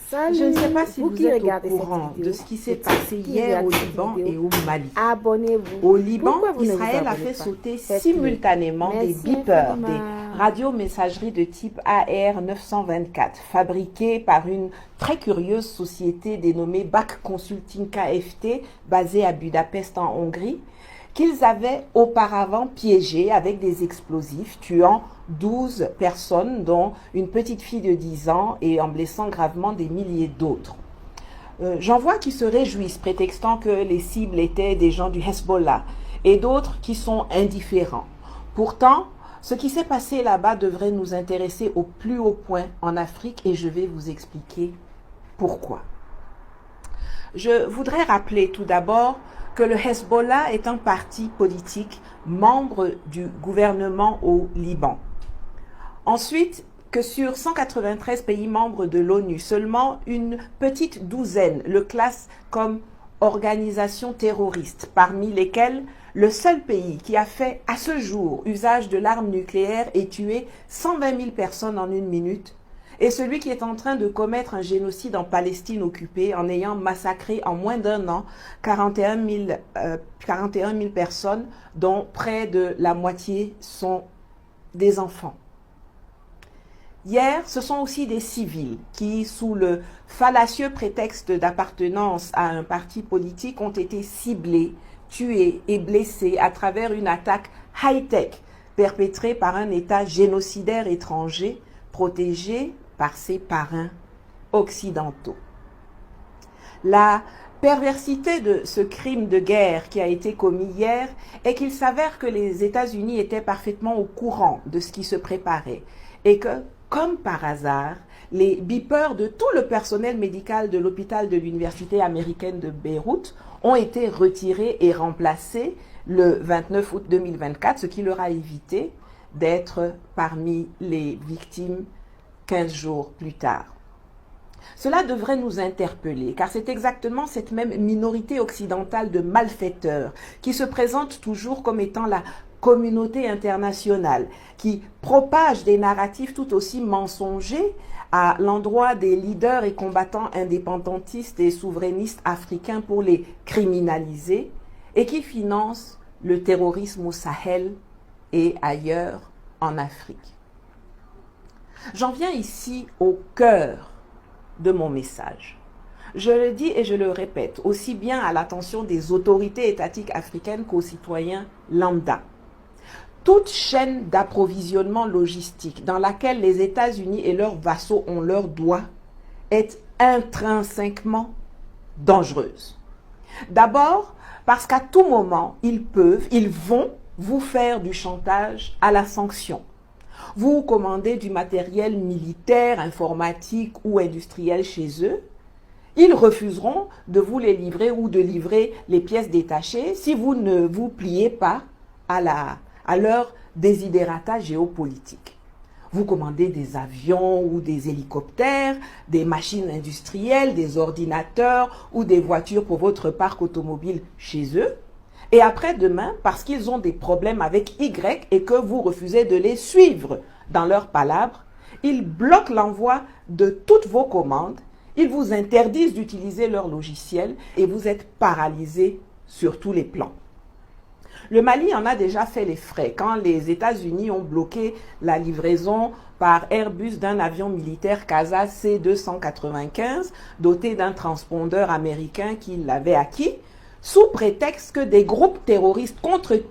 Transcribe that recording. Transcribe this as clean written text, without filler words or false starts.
Salut, Je ne sais pas si vous qui êtes regardez au cette courant vidéo, de ce qui s'est et passé qui hier regarde au cette Liban vidéo, et au Mali. abonnez-vous. Au Liban, Pourquoi vous ne vous Israël a abonnez fait pas? sauter Faites-le. simultanément des Merci beepers, des infiniment. radiomessageries de type AR924, fabriquées par une très curieuse société dénommée BAC Consulting KFT, basée à Budapest en Hongrie, qu'ils avaient auparavant piégé avec des explosifs, tuant 12 personnes, dont une petite fille de 10 ans, et en blessant gravement des milliers d'autres. J'en vois qui se réjouissent, prétextant que les cibles étaient des gens du Hezbollah, et d'autres qui sont indifférents. Pourtant, ce qui s'est passé là-bas devrait nous intéresser au plus haut point en Afrique, et je vais vous expliquer pourquoi. Je voudrais rappeler tout d'abord que le Hezbollah est un parti politique membre du gouvernement au Liban. Ensuite, que sur 193 pays membres de l'ONU, seulement une petite douzaine le classent comme organisation terroriste, parmi lesquelles le seul pays qui a fait à ce jour usage de l'arme nucléaire et tué 120 000 personnes en une minute, et celui qui est en train de commettre un génocide en Palestine occupée en ayant massacré en moins d'un an 41 000 personnes, dont près de la moitié sont des enfants. Hier, ce sont aussi des civils qui, sous le fallacieux prétexte d'appartenance à un parti politique, ont été ciblés, tués et blessés à travers une attaque high-tech perpétrée par un État génocidaire étranger protégé par ses parrains occidentaux. La perversité de ce crime de guerre qui a été commis hier est qu'il s'avère que les États-Unis étaient parfaitement au courant de ce qui se préparait et que, comme par hasard, les beepers de tout le personnel médical de l'hôpital de l'université américaine de Beyrouth ont été retirés et remplacés le 29 août 2024, ce qui leur a évité d'être parmi les victimes 15 jours plus tard. Cela devrait nous interpeller, car c'est exactement cette même minorité occidentale de malfaiteurs qui se présente toujours comme étant la communauté internationale, qui propage des narratifs tout aussi mensongers à l'endroit des leaders et combattants indépendantistes et souverainistes africains pour les criminaliser, et qui finance le terrorisme au Sahel et ailleurs en Afrique. J'en viens ici au cœur de mon message. Je le dis et je le répète, aussi bien à l'attention des autorités étatiques africaines qu'aux citoyens lambda. Toute chaîne d'approvisionnement logistique dans laquelle les États-Unis et leurs vassaux ont leur doigt est intrinsèquement dangereuse. D'abord, parce qu'à tout moment, ils vont vous faire du chantage à la sanction. Vous commandez du matériel militaire, informatique ou industriel chez eux, ils refuseront de vous les livrer ou de livrer les pièces détachées si vous ne vous pliez pas à leur desiderata géopolitique. Vous commandez des avions ou des hélicoptères, des machines industrielles, des ordinateurs ou des voitures pour votre parc automobile chez eux. Et après-demain, parce qu'ils ont des problèmes avec Y et que vous refusez de les suivre dans leurs palabres, ils bloquent l'envoi de toutes vos commandes, ils vous interdisent d'utiliser leur logiciel et vous êtes paralysé sur tous les plans. Le Mali en a déjà fait les frais quand les États-Unis ont bloqué la livraison par Airbus d'un avion militaire CASA C-295 doté d'un transpondeur américain qui l'avait acquis, sous prétexte que des groupes terroristes contre